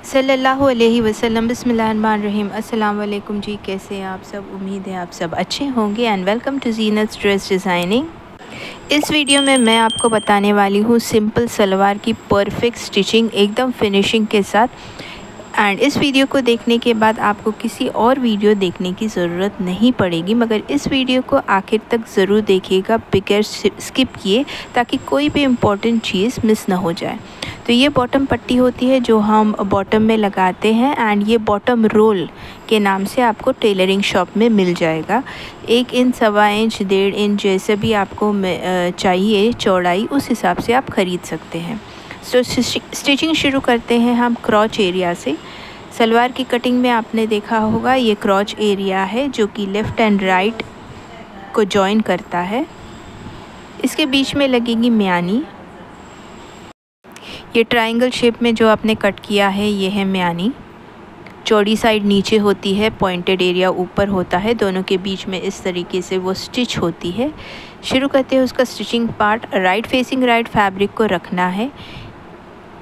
सल्लल्लाहु अलैहि वसल्लम। बिस्मिल्लाहिर्रहमानिर्रहीम। अस्सलाम वालेकुम जी, कैसे हैं आप सब? उम्मीद है आप सब अच्छे होंगे and welcome to Zeenat dress designing. इस वीडियो में मैं आपको बताने वाली हूँ सिंपल सलवार की परफेक्ट स्टिचिंग एकदम फिनिशिंग के साथ। एंड इस वीडियो को देखने के बाद आपको किसी और वीडियो देखने की ज़रूरत नहीं पड़ेगी, मगर इस वीडियो को आखिर तक ज़रूर देखिएगा बगैर स्किप किए, ताकि कोई भी इम्पोर्टेंट चीज़ मिस ना हो जाए। तो ये बॉटम पट्टी होती है जो हम बॉटम में लगाते हैं एंड ये बॉटम रोल के नाम से आपको टेलरिंग शॉप में मिल जाएगा। 1 इंच, 1.25 इंच, 1.5 इंच जैसे भी आपको चाहिए चौड़ाई, उस हिसाब से आप ख़रीद सकते हैं। तो स्टिचिंग शुरू करते हैं हम क्रॉच एरिया से। सलवार की कटिंग में आपने देखा होगा ये क्रॉच एरिया है जो कि लेफ़्ट एंड राइट को जॉइन करता है। इसके बीच में लगेगी म्यानी। ये ट्रायंगल शेप में जो आपने कट किया है ये है म्यानी। चौड़ी साइड नीचे होती है, पॉइंटेड एरिया ऊपर होता है, दोनों के बीच में इस तरीके से वो स्टिच होती है। शुरू करते हैं उसका stitching part. Right facing right fabric को रखना है।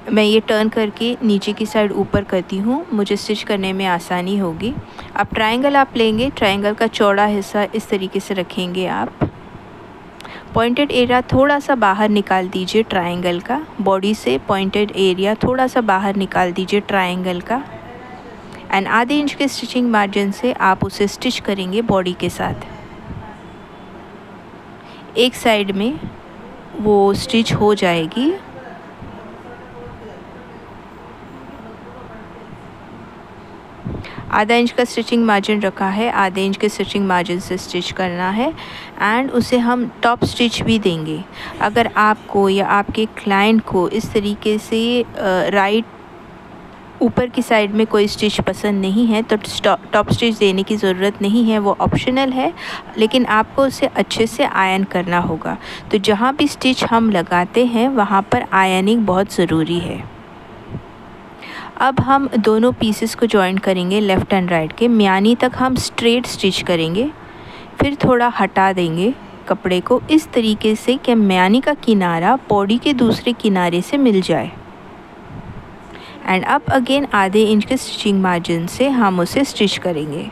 मैं ये टर्न करके नीचे की साइड ऊपर करती हूँ, मुझे स्टिच करने में आसानी होगी। अब ट्रायंगल आप लेंगे, ट्रायंगल का चौड़ा हिस्सा इस तरीके से रखेंगे आप। पॉइंटेड एरिया थोड़ा सा बाहर निकाल दीजिए ट्रायंगल का, बॉडी से पॉइंटेड एरिया थोड़ा सा बाहर निकाल दीजिए ट्रायंगल का। एंड आधे इंच के स्टिचिंग मार्जिन से आप उसे स्टिच करेंगे बॉडी के साथ। एक साइड में वो स्टिच हो जाएगी। आधा इंच का स्टिचिंग मार्जिन रखा है, आधे इंच के स्टिचिंग मार्जिन से स्टिच करना है एंड उसे हम टॉप स्टिच भी देंगे। अगर आपको या आपके क्लाइंट को इस तरीके से राइट ऊपर की साइड में कोई स्टिच पसंद नहीं है तो टॉप स्टिच देने की ज़रूरत नहीं है, वो ऑप्शनल है, लेकिन आपको उसे अच्छे से आयन करना होगा। तो जहाँ भी स्टिच हम लगाते हैं वहाँ पर आयनिंग बहुत ज़रूरी है। अब हम दोनों पीसेस को जॉइन करेंगे लेफ़्ट एंड राइट के। म्यानी तक हम स्ट्रेट स्टिच करेंगे, फिर थोड़ा हटा देंगे कपड़े को इस तरीके से कि म्यानी का किनारा बॉडी के दूसरे किनारे से मिल जाए। एंड अब अगेन आधे इंच के स्टिचिंग मार्जिन से हम उसे स्टिच करेंगे।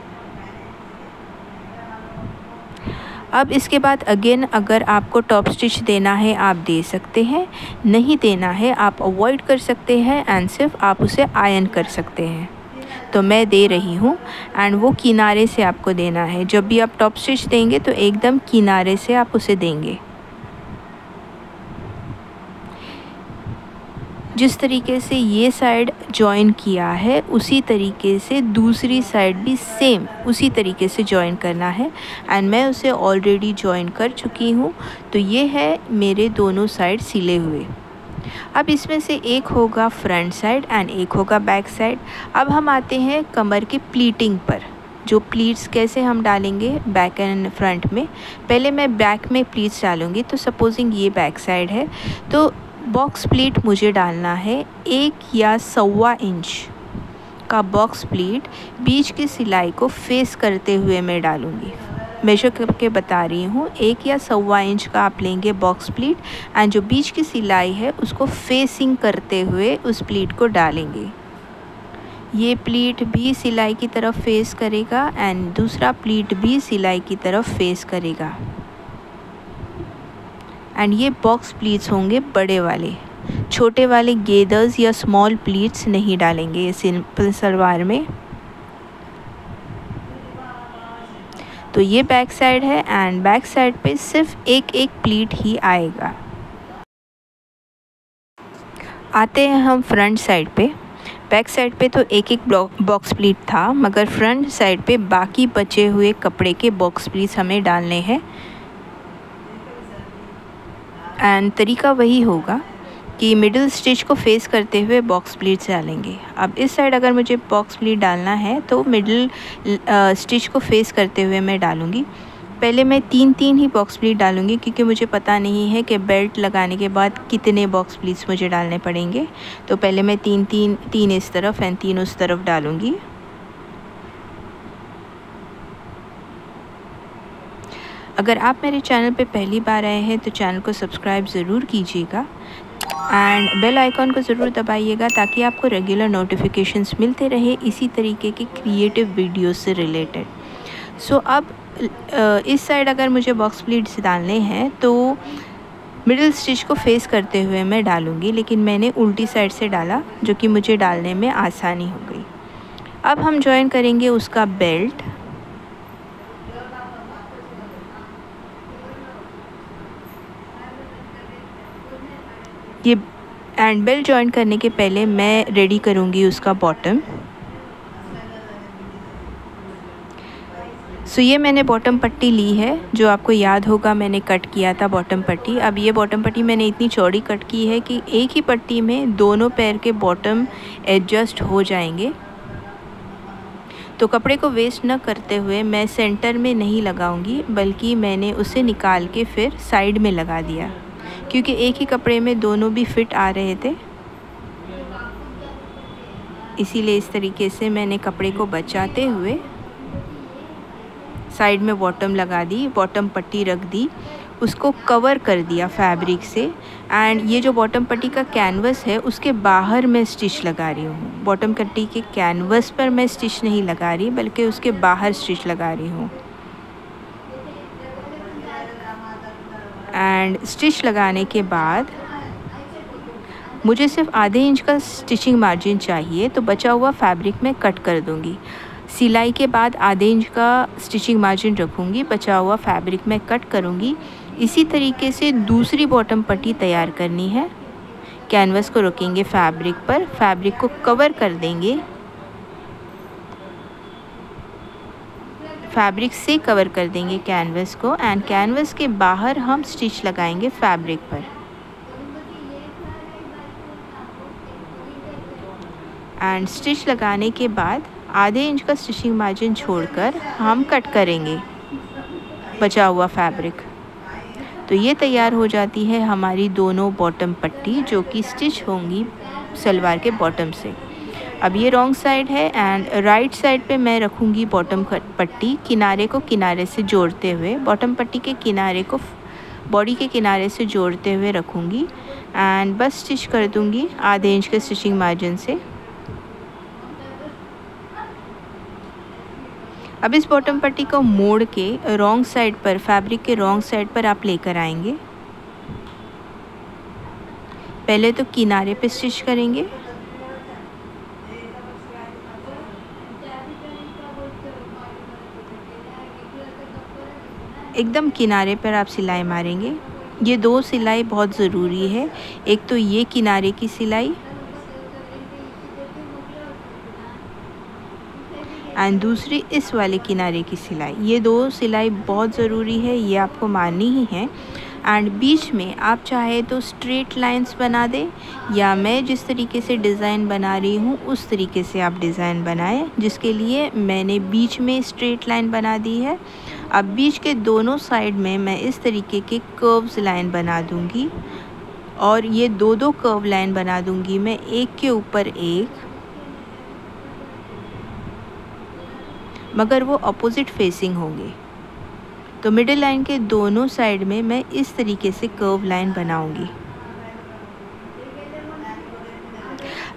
अब इसके बाद अगेन अगर आपको टॉप स्टिच देना है आप दे सकते हैं, नहीं देना है आप अवॉइड कर सकते हैं एंड सिर्फ आप उसे आयन कर सकते हैं। तो मैं दे रही हूँ एंड वो किनारे से आपको देना है। जब भी आप टॉप स्टिच देंगे तो एकदम किनारे से आप उसे देंगे। जिस तरीके से ये साइड जॉइन किया है उसी तरीके से दूसरी साइड भी सेम उसी तरीके से जॉइन करना है एंड मैं उसे ऑलरेडी जॉइन कर चुकी हूँ। तो ये है मेरे दोनों साइड सिले हुए। अब इसमें से एक होगा फ्रंट साइड एंड एक होगा बैक साइड। अब हम आते हैं कमर की प्लीटिंग पर। जो प्लीट्स कैसे हम डालेंगे बैक एंड फ्रंट में। पहले मैं बैक में प्लीट्स डालूँगी। तो सपोजिंग ये बैक साइड है तो बॉक्स प्लीट मुझे डालना है 1 या 1.25 इंच का बॉक्स प्लीट बीच की सिलाई को फेस करते हुए मैं डालूँगी। मेजर करके बता रही हूँ, 1 या 1.25 इंच का आप लेंगे बॉक्स प्लीट एंड जो बीच की सिलाई है उसको फेसिंग करते हुए उस प्लीट को डालेंगे। ये प्लीट भी सिलाई की तरफ फेस करेगा एंड दूसरा प्लीट भी सिलाई की तरफ फेस करेगा। एंड ये बॉक्स प्लीट्स होंगे बड़े वाले, छोटे वाले गेदर्स या स्मॉल प्लीट्स नहीं डालेंगे ये सिंपल सलवार में। तो ये बैक साइड है एंड बैक साइड पे सिर्फ एक प्लीट ही आएगा। आते हैं हम फ्रंट साइड पे। बैक साइड पे तो एक बॉक्स प्लीट था, मगर फ्रंट साइड पे बाकी बचे हुए कपड़े के बॉक्स प्लीट्स हमें डालने हैं एंड तरीका वही होगा कि मिडिल स्टिच को फेस करते हुए बॉक्स प्लीट्स डालेंगे। अब इस साइड अगर मुझे बॉक्स प्लीट डालना है तो मिडिल स्टिच को फेस करते हुए मैं डालूँगी। पहले मैं 3 ही बॉक्स प्लीट डालूँगी क्योंकि मुझे पता नहीं है कि बेल्ट लगाने के बाद कितने बॉक्स प्लीट्स मुझे डालने पड़ेंगे। तो पहले मैं 3 इस तरफ एंड 3 उस तरफ डालूँगी। अगर आप मेरे चैनल पे पहली बार आए हैं तो चैनल को सब्सक्राइब ज़रूर कीजिएगा एंड बेल आइकॉन को ज़रूर दबाइएगा ताकि आपको रेगुलर नोटिफिकेशंस मिलते रहे इसी तरीके के क्रिएटिव वीडियोस से रिलेटेड। सो अब इस साइड अगर मुझे बॉक्स प्लीट्स डालने हैं तो मिडिल स्टिच को फेस करते हुए मैं डालूँगी, लेकिन मैंने उल्टी साइड से डाला जो कि मुझे डालने में आसानी हो गई। अब हम जॉइन करेंगे उसका बेल्ट। ये एंड बेल्ट जॉइन करने के पहले मैं रेडी करूँगी उसका बॉटम। सो ये मैंने बॉटम पट्टी ली है, जो आपको याद होगा मैंने कट किया था बॉटम पट्टी। अब ये बॉटम पट्टी मैंने इतनी चौड़ी कट की है कि एक ही पट्टी में दोनों पैर के बॉटम एडजस्ट हो जाएंगे। तो कपड़े को वेस्ट न करते हुए मैं सेंटर में नहीं लगाऊंगी, बल्कि मैंने उसे निकाल के फिर साइड में लगा दिया, क्योंकि एक ही कपड़े में दोनों भी फिट आ रहे थे। इसीलिए इस तरीके से मैंने कपड़े को बचाते हुए साइड में बॉटम लगा दी, बॉटम पट्टी रख दी, उसको कवर कर दिया फैब्रिक से। एंड ये जो बॉटम पट्टी का कैनवस है उसके बाहर मैं स्टिच लगा रही हूँ। बॉटम पट्टी के कैनवस पर मैं स्टिच नहीं लगा रही, बल्कि उसके बाहर स्टिच लगा रही हूँ। एंड स्टिच लगाने के बाद मुझे सिर्फ आधे इंच का स्टिचिंग मार्जिन चाहिए, तो बचा हुआ फैब्रिक मैं कट कर दूँगी। सिलाई के बाद आधे इंच का स्टिचिंग मार्जिन रखूँगी, बचा हुआ फैब्रिक मैं कट करूँगी। इसी तरीके से दूसरी बॉटम पट्टी तैयार करनी है। कैनवस को रखेंगे फैब्रिक पर, फैब्रिक को कवर कर देंगे, फैब्रिक से कवर कर देंगे कैनवस को। एंड कैनवस के बाहर हम स्टिच लगाएंगे फैब्रिक पर। एंड स्टिच लगाने के बाद आधे इंच का स्टिचिंग मार्जिन छोड़कर हम कट करेंगे बचा हुआ फैब्रिक। तो ये तैयार हो जाती है हमारी दोनों बॉटम पट्टी, जो कि स्टिच होंगी सलवार के बॉटम से। अब ये रॉन्ग साइड है एंड राइट साइड पे मैं रखूँगी बॉटम पट्टी, किनारे को किनारे से जोड़ते हुए। बॉटम पट्टी के किनारे को बॉडी के किनारे से जोड़ते हुए रखूँगी एंड बस स्टिच कर दूँगी आधे इंच के स्टिचिंग मार्जिन से। अब इस बॉटम पट्टी को मोड़ के रॉन्ग साइड पर, फैब्रिक के रॉन्ग साइड पर आप लेकर आएंगे। पहले तो किनारे पे स्टिच करेंगे, एकदम किनारे पर आप सिलाई मारेंगे। ये दो सिलाई बहुत ज़रूरी है, एक तो ये किनारे की सिलाई एंड दूसरी इस वाले किनारे की सिलाई। ये दो सिलाई बहुत ज़रूरी है, ये आपको मारनी ही है। एंड बीच में आप चाहे तो स्ट्रेट लाइंस बना दें, या मैं जिस तरीके से डिज़ाइन बना रही हूँ उस तरीके से आप डिज़ाइन बनाएं, जिसके लिए मैंने बीच में स्ट्रेट लाइन बना दी है। अब बीच के दोनों साइड में मैं इस तरीके के कर्व्स लाइन बना दूँगी, और ये दो कर्व लाइन बना दूँगी मैं एक के ऊपर एक, मगर वो अपोजिट फेसिंग होंगे। तो मिडिल लाइन के दोनों साइड में मैं इस तरीके से कर्व लाइन बनाऊंगी।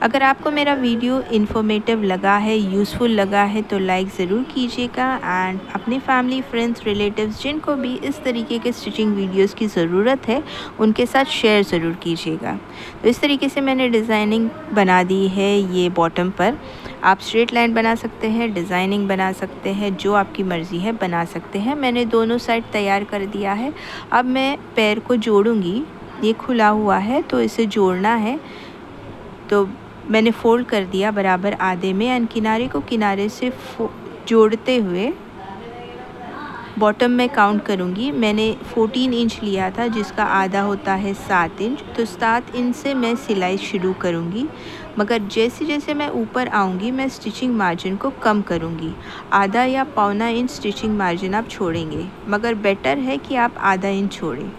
अगर आपको मेरा वीडियो इन्फॉर्मेटिव लगा है, यूज़फुल लगा है, तो लाइक ज़रूर कीजिएगा। एंड अपने फैमिली, फ्रेंड्स, रिलेटिव्स जिनको भी इस तरीके के स्टिचिंग वीडियोस की ज़रूरत है उनके साथ शेयर ज़रूर कीजिएगा। तो इस तरीके से मैंने डिज़ाइनिंग बना दी है ये बॉटम पर। आप स्ट्रेट लाइन बना सकते हैं, डिज़ाइनिंग बना सकते हैं, जो आपकी मर्ज़ी है बना सकते हैं। मैंने दोनों साइड तैयार कर दिया है। अब मैं पैर को जोड़ूंगी, ये खुला हुआ है तो इसे जोड़ना है। तो मैंने फ़ोल्ड कर दिया बराबर आधे में, एंड किनारे को किनारे से जोड़ते हुए बॉटम में काउंट करूँगी। मैंने 14 इंच लिया था, जिसका आधा होता है 7 इंच। तो 7 इंच से मैं सिलाई शुरू करूँगी, मगर जैसे जैसे मैं ऊपर आऊँगी मैं स्टिचिंग मार्जिन को कम करूँगी। आधा या पौना इंच स्टिचिंग मार्जिन आप छोड़ेंगे, मगर बेटर है कि आप आधा इंच छोड़ें।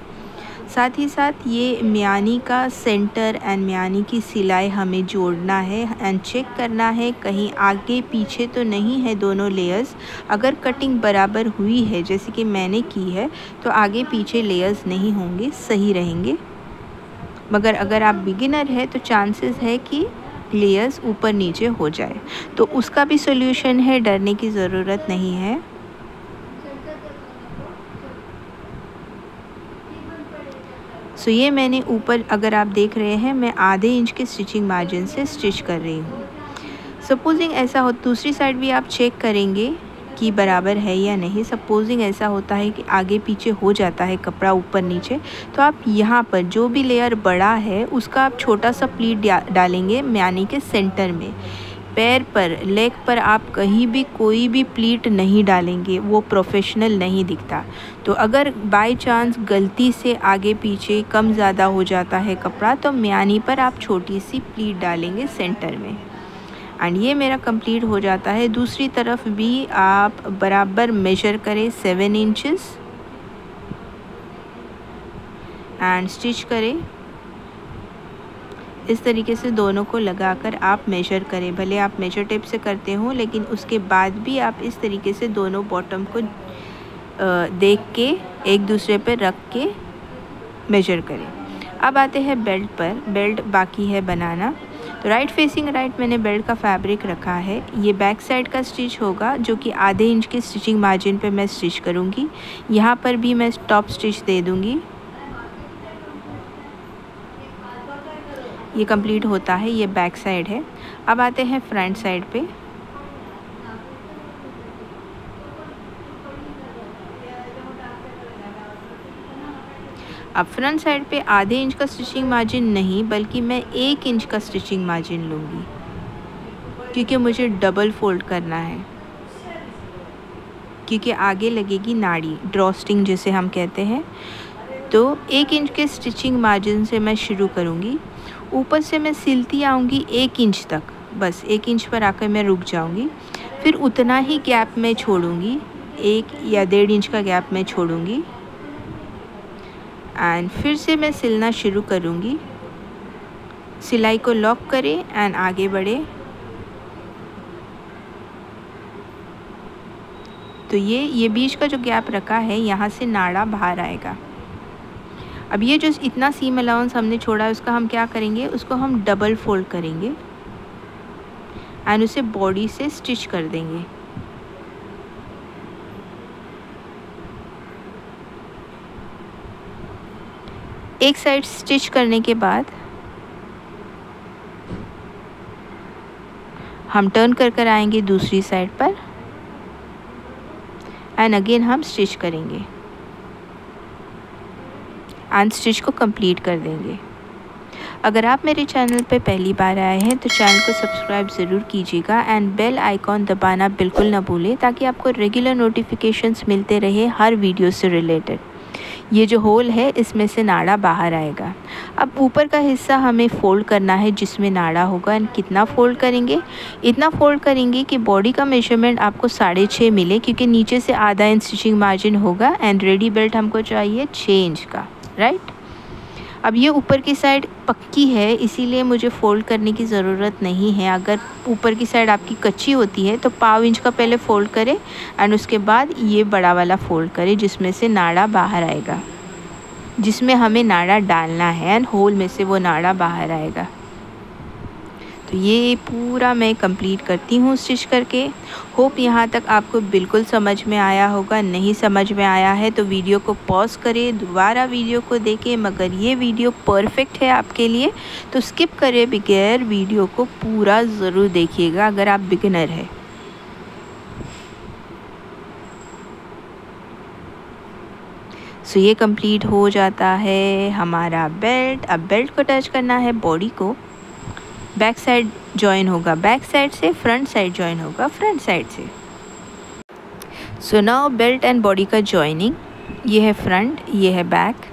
साथ ही साथ ये म्यानी का सेंटर एंड म्यानी की सिलाई हमें जोड़ना है एंड चेक करना है कहीं आगे पीछे तो नहीं है दोनों लेयर्स। अगर कटिंग बराबर हुई है जैसे कि मैंने की है, तो आगे पीछे लेयर्स नहीं होंगे, सही रहेंगे। मगर अगर आप बिगिनर है तो चांसेस है कि लेयर्स ऊपर नीचे हो जाए, तो उसका भी सॉल्यूशन है, डरने की ज़रूरत नहीं है। सो ये मैंने ऊपर, अगर आप देख रहे हैं, मैं आधे इंच के स्टिचिंग मार्जिन से स्टिच कर रही हूँ। सपोजिंग ऐसा हो, दूसरी साइड भी आप चेक करेंगे कि बराबर है या नहीं। सपोजिंग ऐसा होता है कि आगे पीछे हो जाता है कपड़ा ऊपर नीचे, तो आप यहाँ पर जो भी लेयर बड़ा है उसका आप छोटा सा प्लीट डालेंगे यानी कि सेंटर में। पैर पर, लेग पर आप कहीं भी कोई भी प्लीट नहीं डालेंगे, वो प्रोफेशनल नहीं दिखता। तो अगर बाय चांस गलती से आगे पीछे कम ज़्यादा हो जाता है कपड़ा, तो म्यानी पर आप छोटी सी प्लीट डालेंगे सेंटर में। एंड ये मेरा कंप्लीट हो जाता है। दूसरी तरफ भी आप बराबर मेजर करें 7 इंचेस एंड स्टिच करें। इस तरीके से दोनों को लगाकर आप मेजर करें। भले आप मेजर टेप से करते हो, लेकिन उसके बाद भी आप इस तरीके से दोनों बॉटम को देख के एक दूसरे पर रख के मेजर करें। अब आते हैं बेल्ट पर। बेल्ट बाकी है बनाना। तो राइट फेसिंग राइट मैंने बेल्ट का फैब्रिक रखा है। ये बैक साइड का स्टिच होगा जो कि आधे इंच के स्टिचिंग मार्जिन पे मैं स्टिच करूँगी। यहाँ पर भी मैं टॉप स्टिच दे दूँगी। ये कंप्लीट होता है, ये बैक साइड है। अब आते हैं फ्रंट साइड पे। अब फ्रंट साइड पे आधे इंच का स्टिचिंग मार्जिन नहीं, बल्कि मैं 1 इंच का स्टिचिंग मार्जिन लूँगी, क्योंकि मुझे डबल फोल्ड करना है। क्योंकि आगे लगेगी नाड़ी, ड्रॉस्टिंग जिसे हम कहते हैं। तो 1 इंच के स्टिचिंग मार्जिन से मैं शुरू करूँगी। ऊपर से मैं सिलती आऊँगी 1 इंच तक, बस 1 इंच पर आकर मैं रुक जाऊँगी। फिर उतना ही गैप मैं छोड़ूँगी, 1 या 1.5 इंच का गैप मैं छोड़ूँगी। एंड फिर से मैं सिलना शुरू करूँगी। सिलाई को लॉक करें एंड आगे बढ़े। तो ये बीच का जो गैप रखा है, यहाँ से नाड़ा बाहर आएगा। अब ये जो इतना सीम अलाउंस हमने छोड़ा है, उसका हम क्या करेंगे, उसको हम डबल फोल्ड करेंगे एंड उसे बॉडी से स्टिच कर देंगे। एक साइड स्टिच करने के बाद हम टर्न कर आएंगे दूसरी साइड पर एंड अगेन हम स्टिच करेंगे एंड स्टिच को कंप्लीट कर देंगे। अगर आप मेरे चैनल पर पहली बार आए हैं तो चैनल को सब्सक्राइब ज़रूर कीजिएगा एंड बेल आइकॉन दबाना बिल्कुल ना भूलें, ताकि आपको रेगुलर नोटिफिकेशंस मिलते रहे हर वीडियो से रिलेटेड। ये जो होल है, इसमें से नाड़ा बाहर आएगा। अब ऊपर का हिस्सा हमें फ़ोल्ड करना है जिसमें नाड़ा होगा। एंड कितना फ़ोल्ड करेंगे, इतना फ़ोल्ड करेंगे कि बॉडी का मेजरमेंट आपको 6.5 मिले, क्योंकि नीचे से आधा इंच स्टिचिंग मार्जिन होगा एंड रेडी बेल्ट हमको चाहिए 6 इंच का, राइट। अब ये ऊपर की साइड पक्की है, इसीलिए मुझे फ़ोल्ड करने की ज़रूरत नहीं है। अगर ऊपर की साइड आपकी कच्ची होती है तो 1/4 इंच का पहले फ़ोल्ड करें एंड उसके बाद ये बड़ा वाला फ़ोल्ड करें जिसमें से नाड़ा बाहर आएगा, जिसमें हमें नाड़ा डालना है एंड होल में से वो नाड़ा बाहर आएगा। तो ये पूरा मैं कंप्लीट करती हूँ स्टिच करके। होप यहाँ तक आपको बिल्कुल समझ में आया होगा। नहीं समझ में आया है तो वीडियो को पॉज करें, दोबारा वीडियो को देखें। मगर ये वीडियो परफेक्ट है आपके लिए, तो स्किप करे बगैर वीडियो को पूरा ज़रूर देखिएगा अगर आप बिगिनर है। सो ये कंप्लीट हो जाता है हमारा बेल्ट। अब बेल्ट को अटैच करना है बॉडी को। बैक साइड जॉइन होगा बैक साइड से, फ्रंट साइड जॉइन होगा फ्रंट साइड से। So now belt and body का जॉइनिंग, ये है फ्रंट, ये है बैक।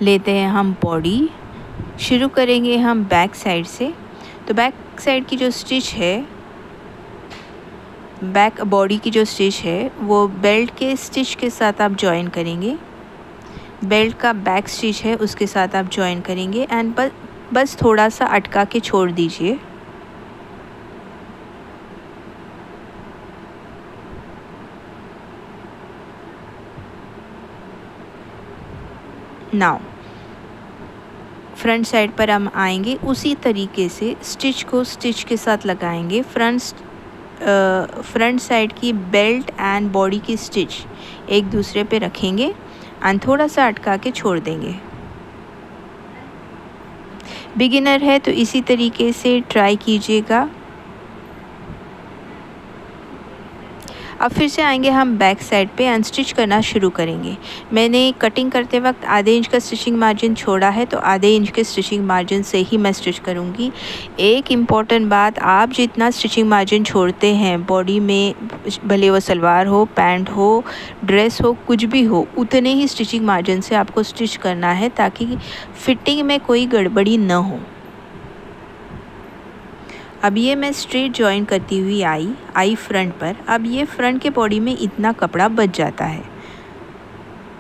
लेते हैं हम बॉडी, शुरू करेंगे हम बैक साइड से। तो बैक साइड की जो स्टिच है, बैक बॉडी की जो स्टिच है, वो बेल्ट के स्टिच के साथ आप जॉइन करेंगे। बेल्ट का बैक स्टिच है उसके साथ आप जॉइन करेंगे एंड बस थोड़ा सा अटका के छोड़ दीजिए। नाउ फ्रंट साइड पर हम आएंगे, उसी तरीके से स्टिच को स्टिच के साथ लगाएंगे। फ्रंट साइड की बेल्ट एंड बॉडी की स्टिच एक दूसरे पे रखेंगे एंड थोड़ा सा अटका के छोड़ देंगे। बिगिनर है तो इसी तरीके से ट्राई कीजिएगा। अब फिर से आएंगे हम बैक साइड पे एंड स्टिच करना शुरू करेंगे। मैंने कटिंग करते वक्त आधे इंच का स्टिचिंग मार्जिन छोड़ा है, तो आधे इंच के स्टिचिंग मार्जिन से ही मैं स्टिच करूँगी। एक इम्पॉर्टेंट बात, आप जितना स्टिचिंग मार्जिन छोड़ते हैं बॉडी में, भले वो सलवार हो, पैंट हो, ड्रेस हो, कुछ भी हो, उतने ही स्टिचिंग मार्जिन से आपको स्टिच करना है ताकि फिटिंग में कोई गड़बड़ी न हो। अब ये मैं स्ट्रेट जॉइन करती हुई आई फ्रंट पर। अब ये फ्रंट के बॉडी में इतना कपड़ा बच जाता है,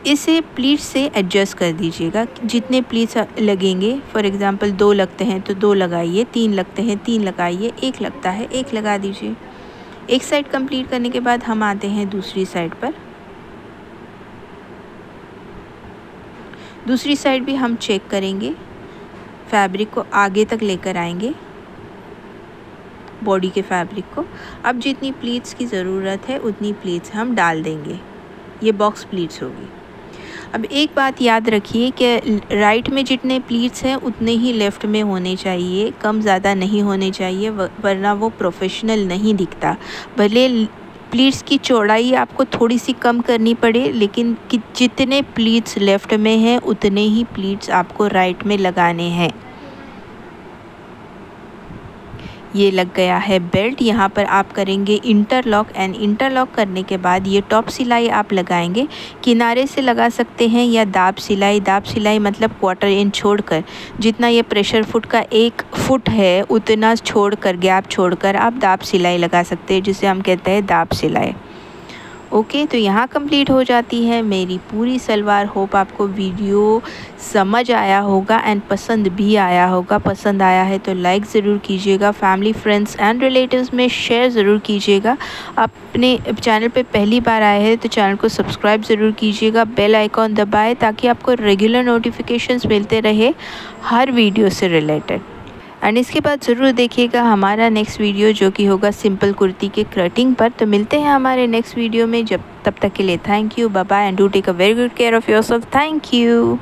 इसे प्लीट्स से एडजस्ट कर दीजिएगा। जितने प्लीट्स लगेंगे, फॉर एग्जांपल 2 लगते हैं तो 2 लगाइए, 3 लगते हैं 3 लगाइए, 1 लगता है 1 लगा दीजिए। एक साइड कंप्लीट करने के बाद हम आते हैं दूसरी साइड पर। दूसरी साइड भी हम चेक करेंगे, फैब्रिक को आगे तक लेकर आएंगे, बॉडी के फैब्रिक को। अब जितनी प्लीट्स की ज़रूरत है उतनी प्लीट्स हम डाल देंगे, ये बॉक्स प्लीट्स होगी। अब एक बात याद रखिए कि राइट में जितने प्लीट्स हैं उतने ही लेफ़्ट में होने चाहिए, कम ज़्यादा नहीं होने चाहिए, वरना वो प्रोफेशनल नहीं दिखता। भले प्लीट्स की चौड़ाई आपको थोड़ी सी कम करनी पड़े, लेकिन जितने प्लीट्स लेफ़्ट में हैं उतने ही प्लीट्स आपको राइट में लगाने हैं। ये लग गया है बेल्ट। यहाँ पर आप करेंगे इंटरलॉक एंड इंटरलॉक करने के बाद ये टॉप सिलाई आप लगाएंगे। किनारे से लगा सकते हैं या दाब सिलाई मतलब 1/4 इंच छोड़कर, जितना ये प्रेशर फुट का 1 फुट है उतना छोड़कर, गैप छोड़कर आप दाब सिलाई लगा सकते हैं, जिसे हम कहते हैं दाब सिलाई। ओके, तो यहाँ कंप्लीट हो जाती है मेरी पूरी सलवार। होप आपको वीडियो समझ आया होगा एंड पसंद भी आया होगा। पसंद आया है तो लाइक ज़रूर कीजिएगा, फैमिली फ्रेंड्स एंड रिलेटिव्स में शेयर ज़रूर कीजिएगा। अपने चैनल पे पहली बार आए हैं तो चैनल को सब्सक्राइब ज़रूर कीजिएगा, बेल आइकॉन दबाएं ताकि आपको रेगुलर नोटिफिकेशंस मिलते रहे हर वीडियो से रिलेटेड। एंड इसके बाद ज़रूर देखिएगा हमारा नेक्स्ट वीडियो, जो कि होगा सिंपल कुर्ती के कटिंग पर। तो मिलते हैं हमारे नेक्स्ट वीडियो में, तब तक के लिए thank you, bye bye and do take a very good care of yourself. Thank you.